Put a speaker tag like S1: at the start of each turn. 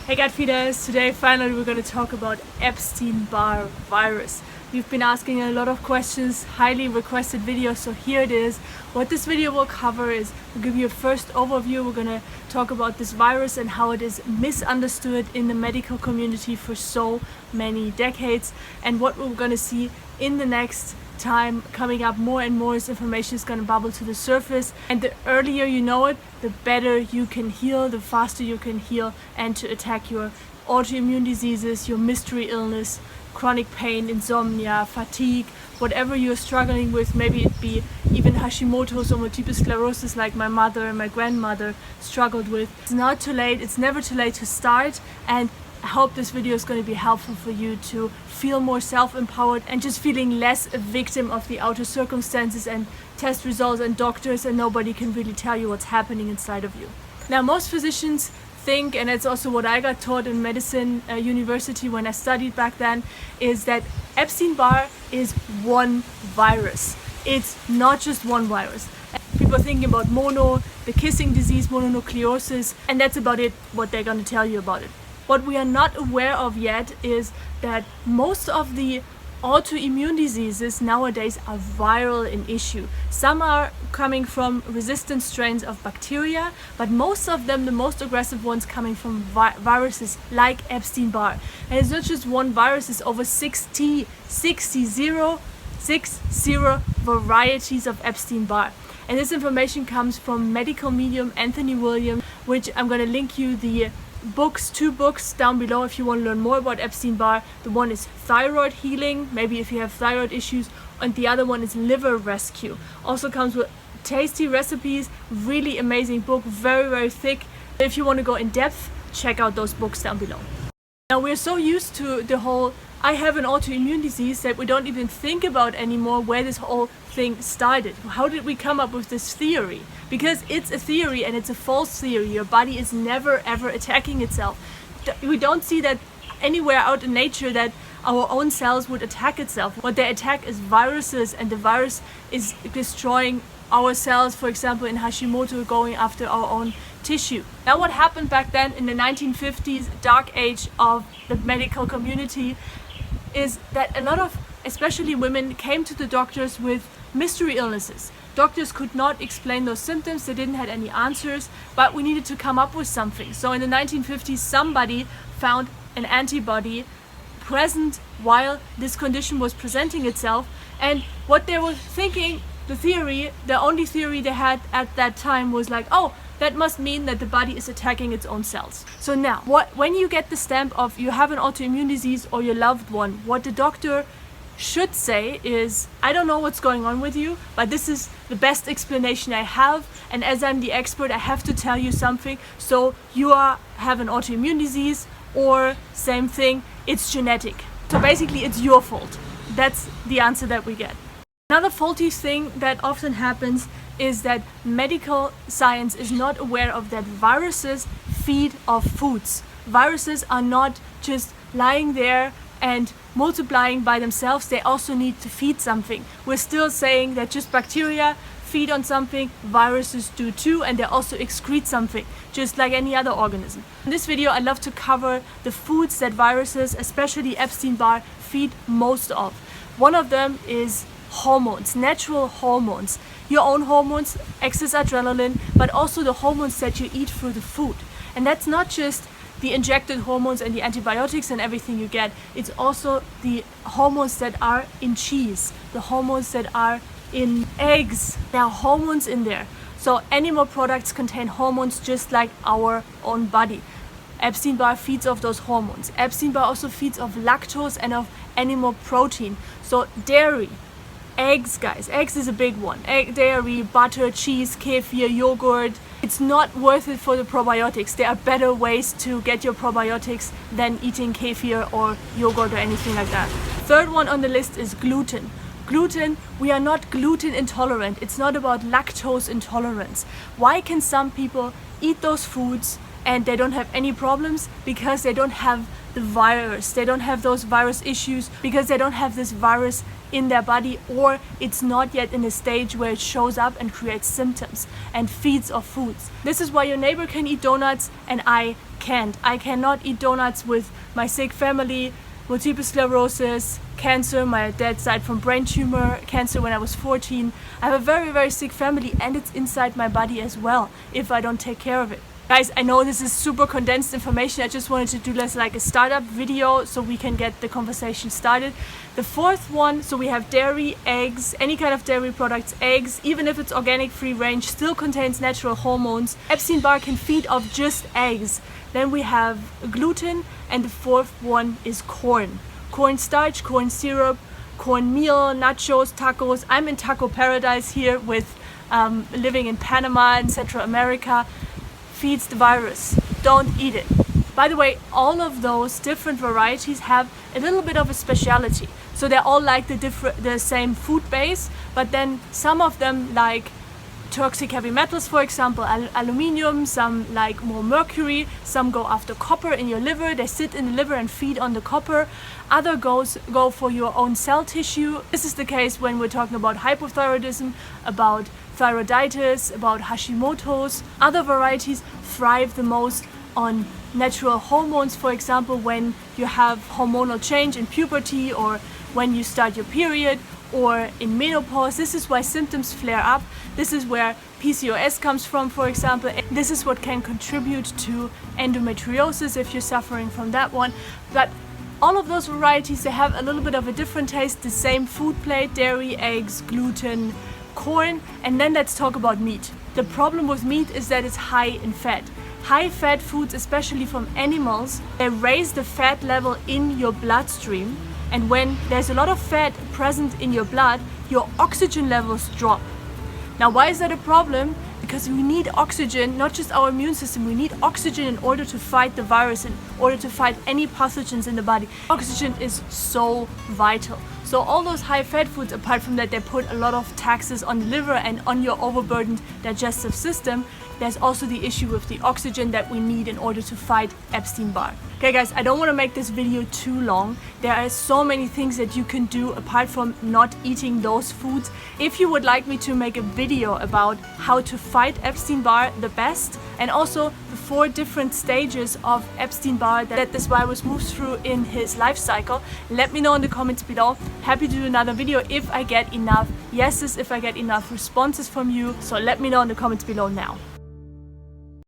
S1: Hey gut feeders, today finally we're going to talk about Epstein Barr virus. You've been asking a lot of questions, highly requested videos, so here it is. What this video will cover is, we'll give you a first overview. We're going to talk about this virus and how it is misunderstood in the medical community for so many decades, and what we're going to see in the next time coming up. More and more information is going to bubble to the surface, and the earlier you know it, the better you can heal, the faster you can heal, and to attack your autoimmune diseases, your mystery illness, chronic pain, insomnia, fatigue, whatever you're struggling with. Maybe it be even Hashimoto's or multiple sclerosis like my mother and my grandmother struggled with. It's not too late, it's never too late to start, and I hope this video is going to be helpful for you to feel more self-empowered and just feeling less a victim of the outer circumstances and test results and doctors, and nobody can really tell you what's happening inside of you. Now, most physicians think, and it's also what I got taught in medicine university when I studied back then, is that Epstein Barr is one virus. It's not just one virus. People are thinking about the kissing disease, mononucleosis, and that's about it, what they're going to tell you about it. What we are not aware of yet is that most of the autoimmune diseases nowadays are viral in issue. Some are coming from resistant strains of bacteria, but most of them, the most aggressive ones, coming from viruses like Epstein Barr. And it's not just one virus, it's over 60 varieties of Epstein Barr. And this information comes from medical medium Anthony Williams, which I'm going to link you the two books down below if you want to learn more about Epstein Barr. The one is Thyroid Healing, maybe if you have thyroid issues, and the other one is Liver Rescue. Also comes with tasty recipes, really amazing book, very thick. If you want to go in depth, check out those books down below. Now, we're so used to the whole I have an autoimmune disease that we don't even think about anymore where this whole thing started. How did we come up with this theory? Because it's a theory, and it's a false theory. Your body is never ever attacking itself. We don't see that anywhere out in nature that our own cells would attack itself. What they attack is viruses, and the virus is destroying our cells, for example in Hashimoto, going after our own tissue. Now, what happened back then in the 1950s, dark age of the medical community, is that a lot of, especially women, came to the doctors with mystery illnesses. Doctors could not explain those symptoms, they didn't have any answers, but we needed to come up with something. So in the 1950s, somebody found an antibody present while this condition was presenting itself, and what they were thinking, the only theory they had at that time was like, oh, that must mean that the body is attacking its own cells. So now, when you get the stamp of you have an autoimmune disease or your loved one, what the doctor should say is, I don't know what's going on with you, but this is the best explanation I have, and as I'm the expert, I have to tell you something. So you have an autoimmune disease, or same thing, it's genetic. So basically it's your fault. That's the answer that we get. Another faulty thing that often happens is that medical science is not aware of that viruses feed off foods. Viruses are not just lying there and multiplying by themselves, they also need to feed something. We're still saying that just bacteria feed on something, viruses do too, and they also excrete something, just like any other organism. In this video, I love to cover the foods that viruses, especially Epstein Barr, feed most of. One of them is hormones, natural hormones, your own hormones, excess adrenaline, but also the hormones that you eat through the food. And that's not just the injected hormones and the antibiotics and everything you get, it's also the hormones that are in cheese, the hormones that are in eggs. There are hormones in there. So animal products contain hormones just like our own body. Epstein Barr feeds off those hormones. Epstein Barr also feeds off lactose and of animal protein. So dairy, eggs, guys, eggs is a big one. Egg, dairy, butter, cheese, kefir, yogurt. It's not worth it for the probiotics. There are better ways to get your probiotics than eating kefir or yogurt or anything like that. Third one on the list is gluten. Gluten, we are not gluten intolerant. It's not about lactose intolerance. Why can some people eat those foods and they don't have any problems because they don't have the virus. They don't have those virus issues because they don't have this virus in their body, or it's not yet in a stage where it shows up and creates symptoms and feeds off foods. This is why your neighbor can eat donuts and I can't. I cannot eat donuts with my sick family, multiple sclerosis, cancer. My dad died from brain tumor, cancer when I was 14. I have a very, very sick family, and it's inside my body as well if I don't take care of it. Guys, I know this is super condensed information. I just wanted to do this like a startup video so we can get the conversation started. The fourth one, so we have dairy, eggs, any kind of dairy products, eggs, even if it's organic, free range, still contains natural hormones. Epstein Barr can feed off just eggs. Then we have gluten, and the fourth one is corn. Corn starch, corn syrup, cornmeal, nachos, tacos. I'm in taco paradise here with living in Panama and Central America. Feeds the virus. Don't eat it. By the way, all of those different varieties have a little bit of a speciality. So they're all like the same food base, but then some of them, like toxic heavy metals, for example, aluminium, some like more mercury, some go after copper in your liver. They sit in the liver and feed on the copper. Other go for your own cell tissue. This is the case when we're talking about hypothyroidism, about thyroiditis, about Hashimoto's. Other varieties thrive the most on natural hormones, for example, when you have hormonal change in puberty, or when you start your period, or in menopause. This is why symptoms flare up. This is where PCOS comes from, for example. This is what can contribute to endometriosis if you're suffering from that one. But all of those varieties, they have a little bit of a different taste. The same food plate: dairy, eggs, gluten, corn. And then let's talk about meat. The problem with meat is that it's high in fat. High fat foods, especially from animals, they raise the fat level in your bloodstream. And when there's a lot of fat present in your blood, your oxygen levels drop. Now, why is that a problem? Because we need oxygen, not just our immune system. We need oxygen in order to fight the virus, in order to fight any pathogens in the body. Oxygen is so vital. So all those high fat foods, apart from that they put a lot of taxes on the liver and on your overburdened digestive system, there's also the issue with the oxygen that we need in order to fight Epstein Barr. Okay guys, I don't want to make this video too long. There are so many things that you can do apart from not eating those foods. If you would like me to make a video about how to fight Epstein Barr the best, and also the 4 different stages of Epstein Barr that this virus moves through in his life cycle, let me know in the comments below. Happy to do another video if I get enough yeses, if I get enough responses from you. So let me know in the comments below now.